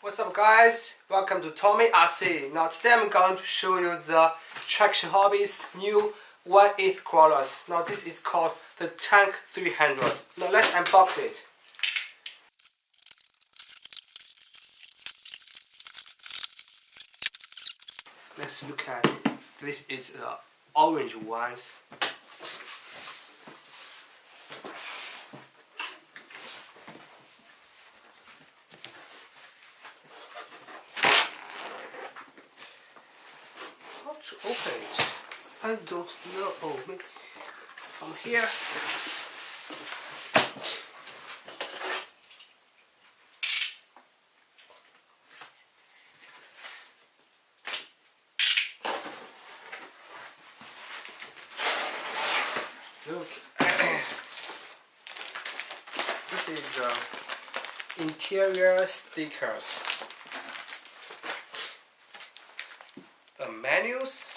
What's up guys, welcome to Tommy RC. Now today I'm going to show you the Traction Hobbies new 1/8 crawlers. Now this is called the Tank 300. Now let's unbox it. Let's look at it. This is the orange ones. To open it, I don't know. Oh, maybe from here. Look, this is the interior stickers. Menus,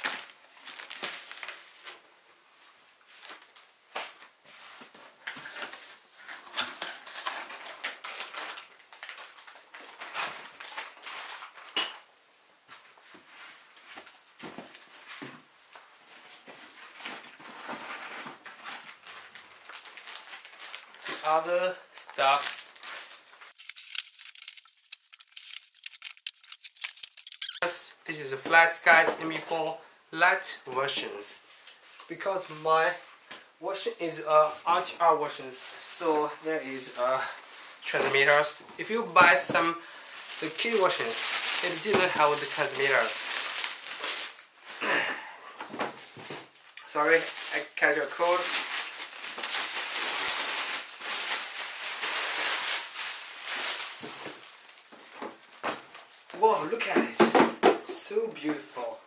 the other stuff. This is a Flat Skies MP4 light versions, because my version is a RTR version, so there is transmitters. If you buy the kit versions, it didn't have the transmitter. Sorry, I catch a cold. Whoa, look at it. So beautiful.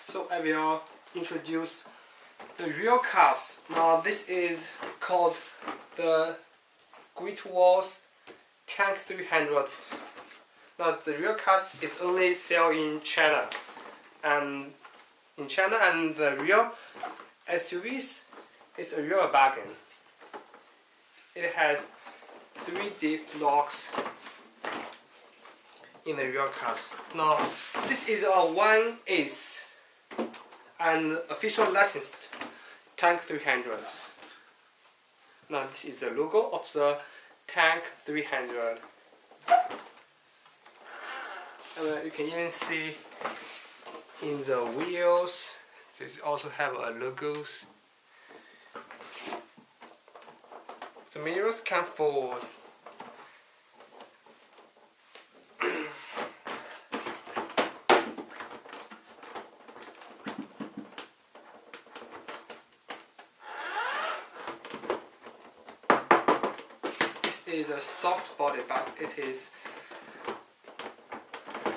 So I will introduce the real cars. Now this is called the Great Walls Tank 300. Now the real cars is only sell in China, and the real SUVs is a real bargain. It has 3D locks in the real cars. Now this is a 1/8 and official licensed Tank 300. Now this is the logo of the Tank 300. And you can even see in the wheels, they also have logos. The mirrors come forward. Is a soft body, but it is,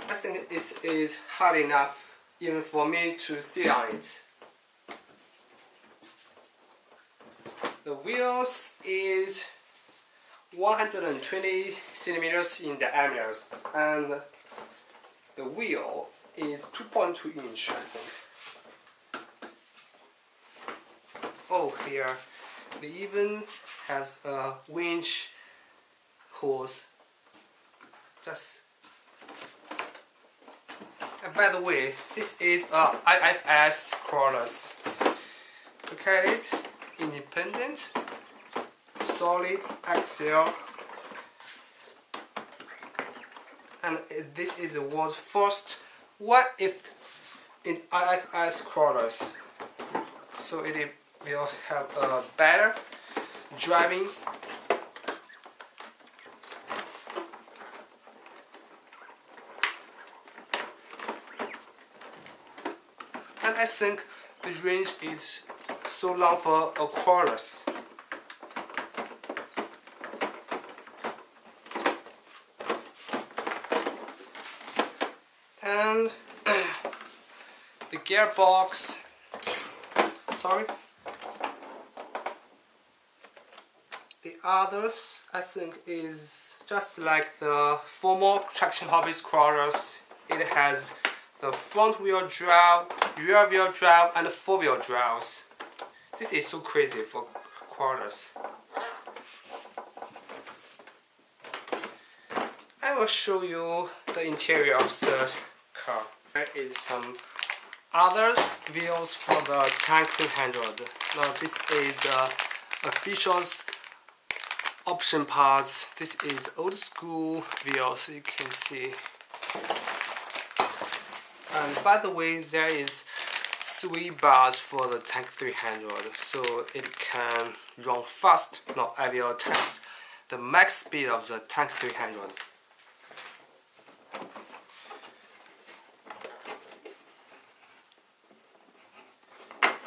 I think it is hard enough even for me to sit on it. The wheels is 120 centimeters in diameter, and the wheel is 2.2 inch, I think. Oh, here they even has a winch hose. And by the way, this is a IFS crawlers. Look at it, independent, solid axle, and this is the world's first 1/8 in IFS crawlers. So it will have a better driving. And I think the range is so long for a crawlers. And the gearbox, sorry, the others I think is just like the former Traction Hobbies crawlers. It has the front wheel drive, rear wheel drive, and 4-wheel drives. This is so crazy for crawlers. I will show you the interior of the car. There is some other wheels for the Tank 300. Now this is official's option parts. This is old school wheels, you can see. And by the way, there is 3 bars for the Tank 300, so it can run fast. Now I will test the max speed of the Tank 300.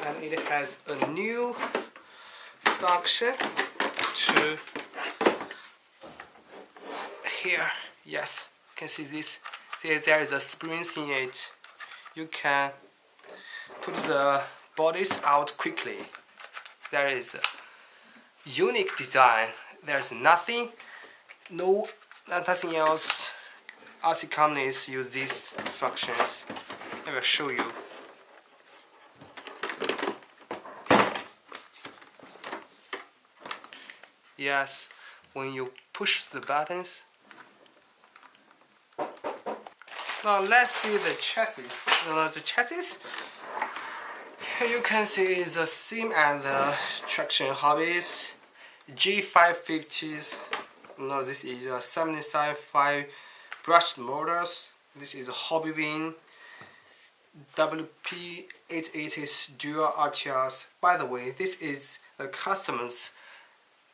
And it has a new function to here. Yes, you can see this. There is a springs in it. You can put the bodies out quickly. There is a unique design. There's nothing else. RC companies use these functions. I will show you. Yes, when you push the buttons. Now let's see the chassis. The chassis, here you can see is the same as the traction Hobbies G550s. Now this is a 75 brushed motors. This is a Hobby Wing WP880's dual RTRs. By the way, this is the customer's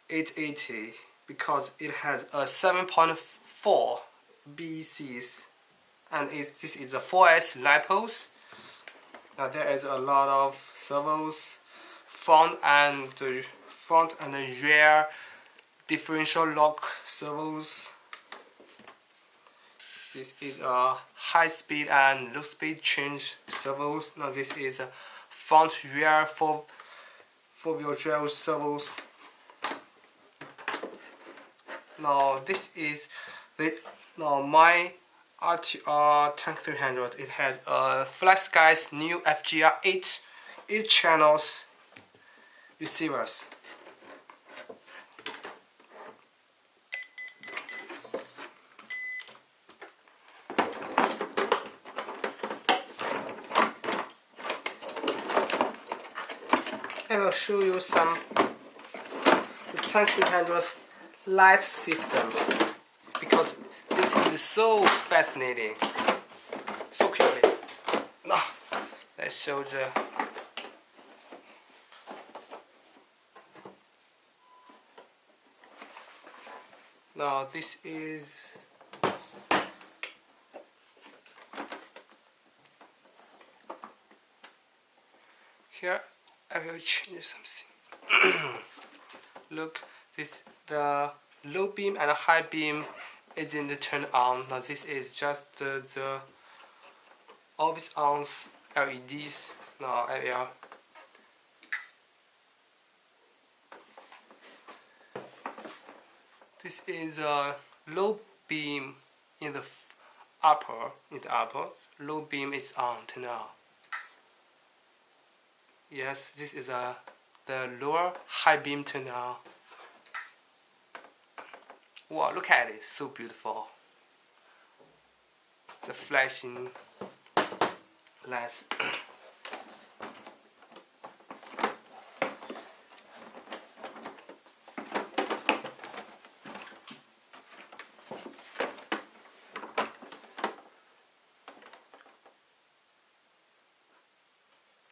880 because it has a 7.4 BCs and this is a 4S lipos. Now there is a lot of servos, front and rear differential lock servos. This is a high speed and low speed change servos. Now this is a front rear four-wheel drive servos. Now this is my RTR Tank 300. It has a FlexGuide's new FGR 8 channels receivers. I will show you some the Tank 300's light systems because this is so fascinating, so quickly. Now let's show the now this is here. I will change something. Look, the low beam and high beam isn't turned on. Now this is just the always on LEDs. Now I will this is a low beam in the upper. Low beam is on, turned on. Yes, this is the lower high beam turned on. Wow, look at it, so beautiful. The flashing lights.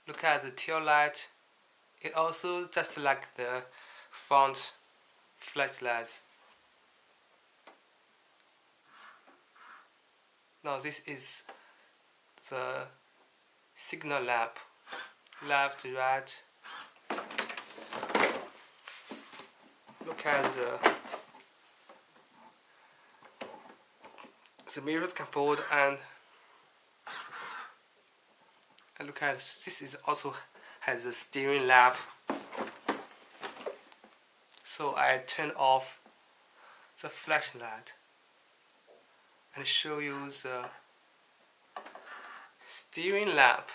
Look at the tail light. It also just like the front flashlights. Now this is the signal lamp, left, right. Look at the mirrors can fold and look at this is also has a steering lamp. So I turn off the flashlight and show you the steering lamp.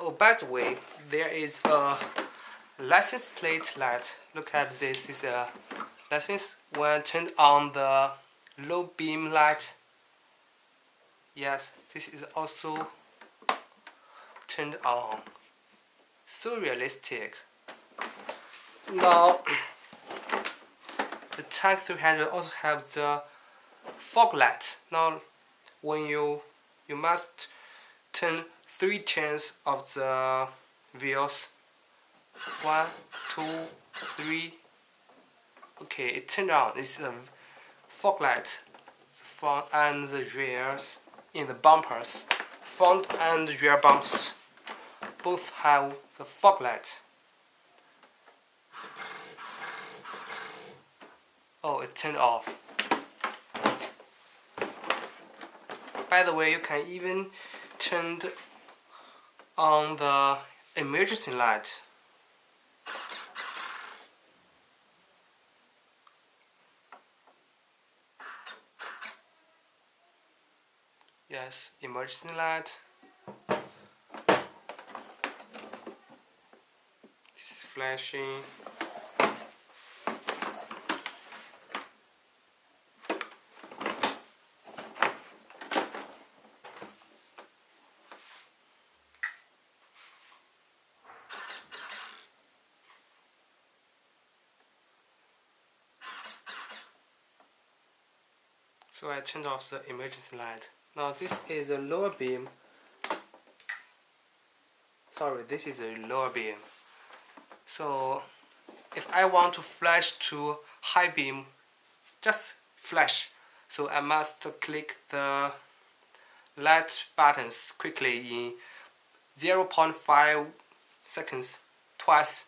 Oh, by the way, there is a license plate light. Look at this. Is a license when turned on the low beam light. Yes, this is also turned on. So realistic. Now the Tank 300 also have the fog light. Now when you must turn 3 turns of the wheels. 1, 2, 3. Okay, it turned on. It's a fog light. The front and the rears in the bumpers. Front and rear bumpers both have the fog light. Oh, it turned off. By the way, you can even turn on the emergency light. Yes, emergency light. This is flashing. So I turned off the emergency light. Now this is a lower beam. Sorry, this is a lower beam. So if I want to flash to high beam, just flash. So I must click the light buttons quickly in 0.5 seconds twice.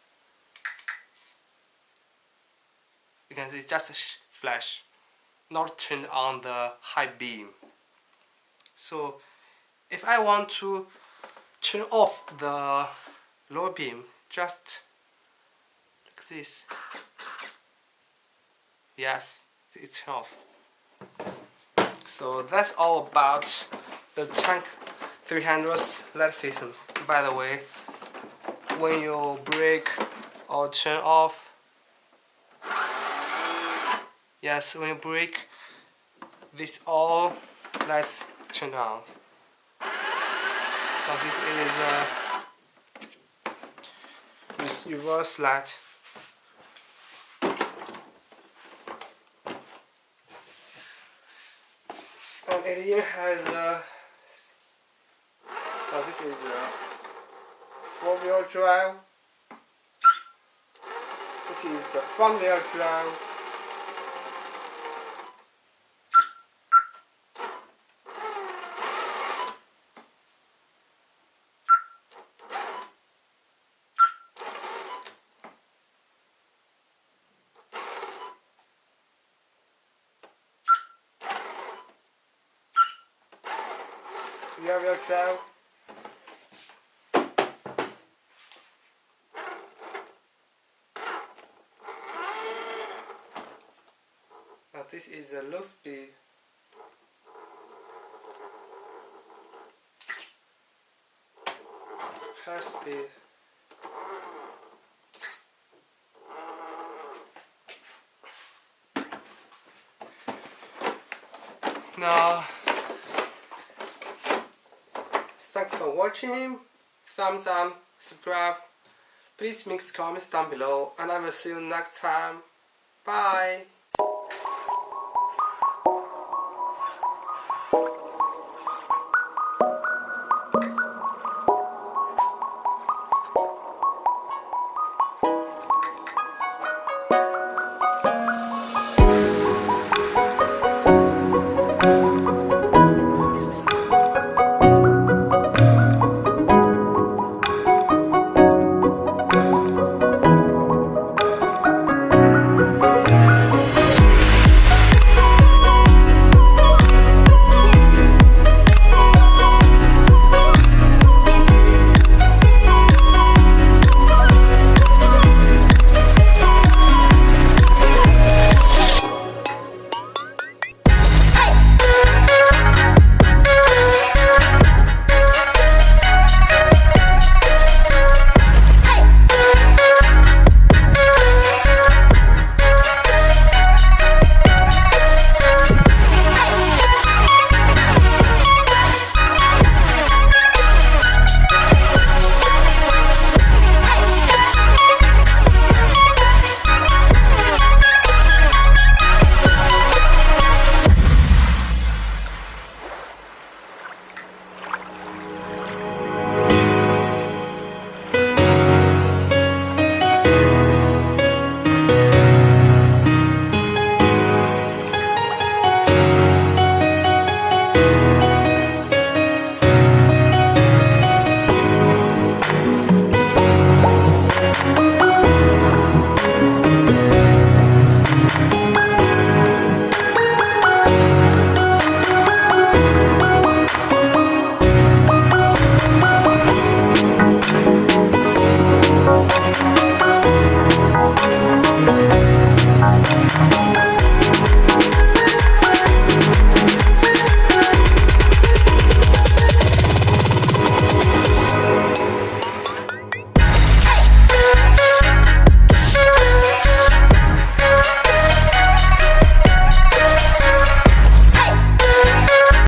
You can see just flash, not turn on the high beam. So if I want to turn off the lower beam, just like this. Yes, it's off. So that's all about the Tank 300's light system. By the way, when you brake or turn off, yes, when you brake, this all lights turn on. Now this is reverse light. And it even has this is the 4-wheel drive. This is the front-wheel drive. Rear-wheel drive. Now this is a low speed. High speed. Now, thanks for watching. Thumbs up, subscribe. Please make comments down below, and I will see you next time. Bye.